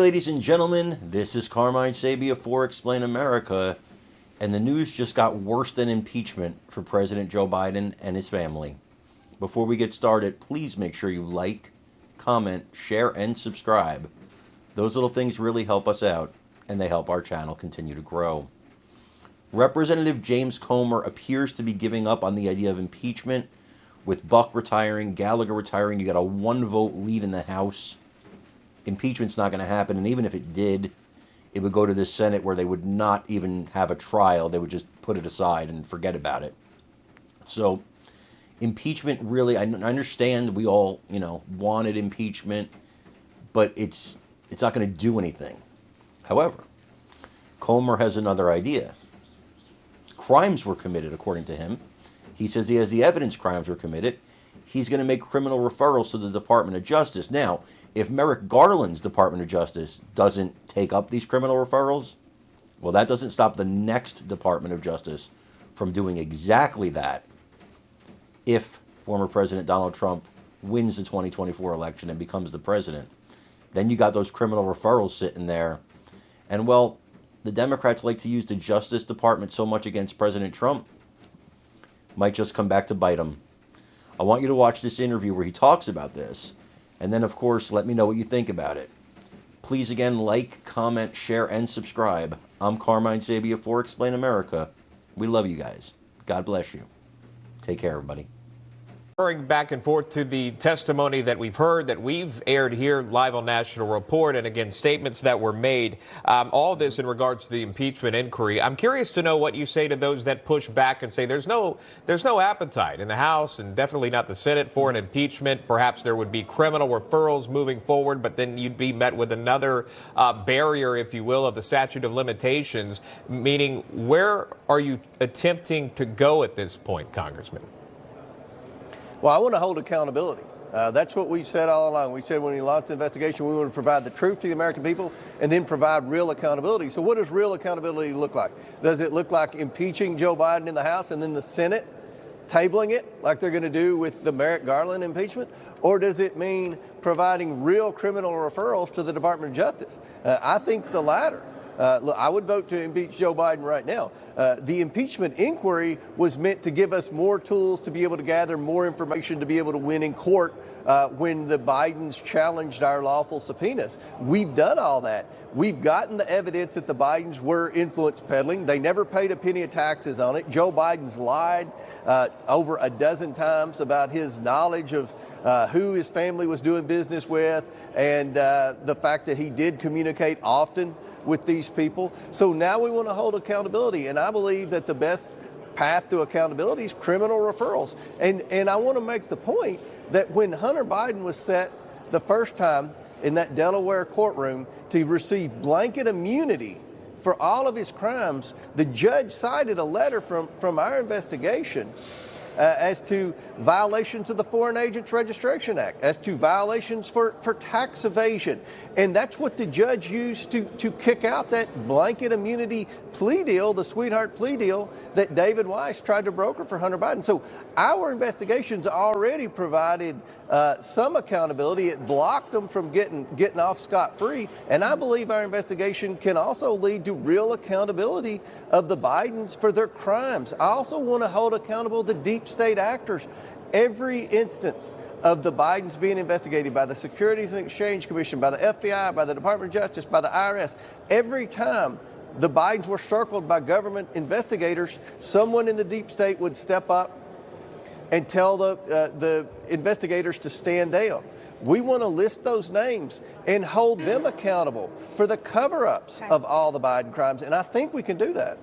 ladies and gentlemen, this is Carmine Sabia for Explain America, and the news just got worse than impeachment for President Joe Biden and his family. Before we get started, please make sure you like, comment, share, and subscribe. Those little things really help us out, and they help our channel continue to grow. Representative James Comer appears to be giving up on the idea of impeachment. With Buck retiring, Gallagher retiring, you got a one-vote lead in the House. Impeachment's not going to happen, and even if it did, it would go to the Senate where they would not even have a trial. They would just put it aside and forget about it. So impeachment really, I understand we all, wanted impeachment, but it's not going to do anything. However, Comer has another idea. Crimes were committed, according to him. He says he has the evidence crimes were committed. He's going to make criminal referrals to the Department of Justice. Now, if Merrick Garland's Department of Justice doesn't take up these criminal referrals, well, that doesn't stop the next Department of Justice from doing exactly that if former President Donald Trump wins the 2024 election and becomes the president. Then you got those criminal referrals sitting there. And, well, the Democrats like to use the Justice Department so much against President Trump, might just come back to bite them. I want you to watch this interview where he talks about this, and then, of course, let me know what you think about it. Please, again, like, comment, share, and subscribe. I'm Carmine Sabia for Explain America. We love you guys. God bless you. Take care, everybody. Referring back and forth to the testimony that we've heard, that we've aired here live on National Report, and again, statements that were made, all this in regards to the impeachment inquiry. I'm curious to know what you say to those that push back and say there's no appetite in the House and definitely not the Senate for an impeachment. Perhaps there would be criminal referrals moving forward, but then you'd be met with another barrier, if you will, of the statute of limitations, meaning where are you attempting to go at this point, Congressman? Well, I want to hold accountability. That's what we said all along. We said when we launched the investigation, we want to provide the truth to the American people and then provide real accountability. So what does real accountability look like? Does it look like impeaching Joe Biden in the House and then the Senate tabling it like they're going to do with the Merrick Garland impeachment? Or does it mean providing real criminal referrals to the Department of Justice? I think the latter. Look, I would vote to impeach Joe Biden right now. The impeachment inquiry was meant to give us more tools to be able to gather more information to be able to win in court when the Bidens challenged our lawful subpoenas. We've done all that. We've gotten the evidence that the Bidens were influence peddling. They never paid a penny of taxes on it. Joe Biden's lied over a dozen times about his knowledge of who his family was doing business with and the fact that he did communicate often with these people. So now we want to hold accountability, and I believe that the best path to accountability is criminal referrals. And I want to make the point that when Hunter Biden was set the first time in that Delaware courtroom to receive blanket immunity for all of his crimes, the judge cited a letter from our investigation as to violations of the Foreign Agents Registration Act, as to violations for tax evasion. And that's what the judge used to kick out that blanket immunity plea deal, the sweetheart plea deal that David Weiss tried to broker for Hunter Biden. So our investigations already provided some accountability. It blocked them from getting off scot-free. And I believe our investigation can also lead to real accountability of the Bidens for their crimes. I also want to hold accountable the deep state actors. Every instance of the Bidens being investigated by the Securities and Exchange Commission, by the FBI, by the Department of Justice, by the IRS, every time the Bidens were circled by government investigators, someone in the deep state would step up and tell the investigators to stand down. We want to list those names and hold them accountable for the cover-ups of all the Biden crimes, and I think we can do that.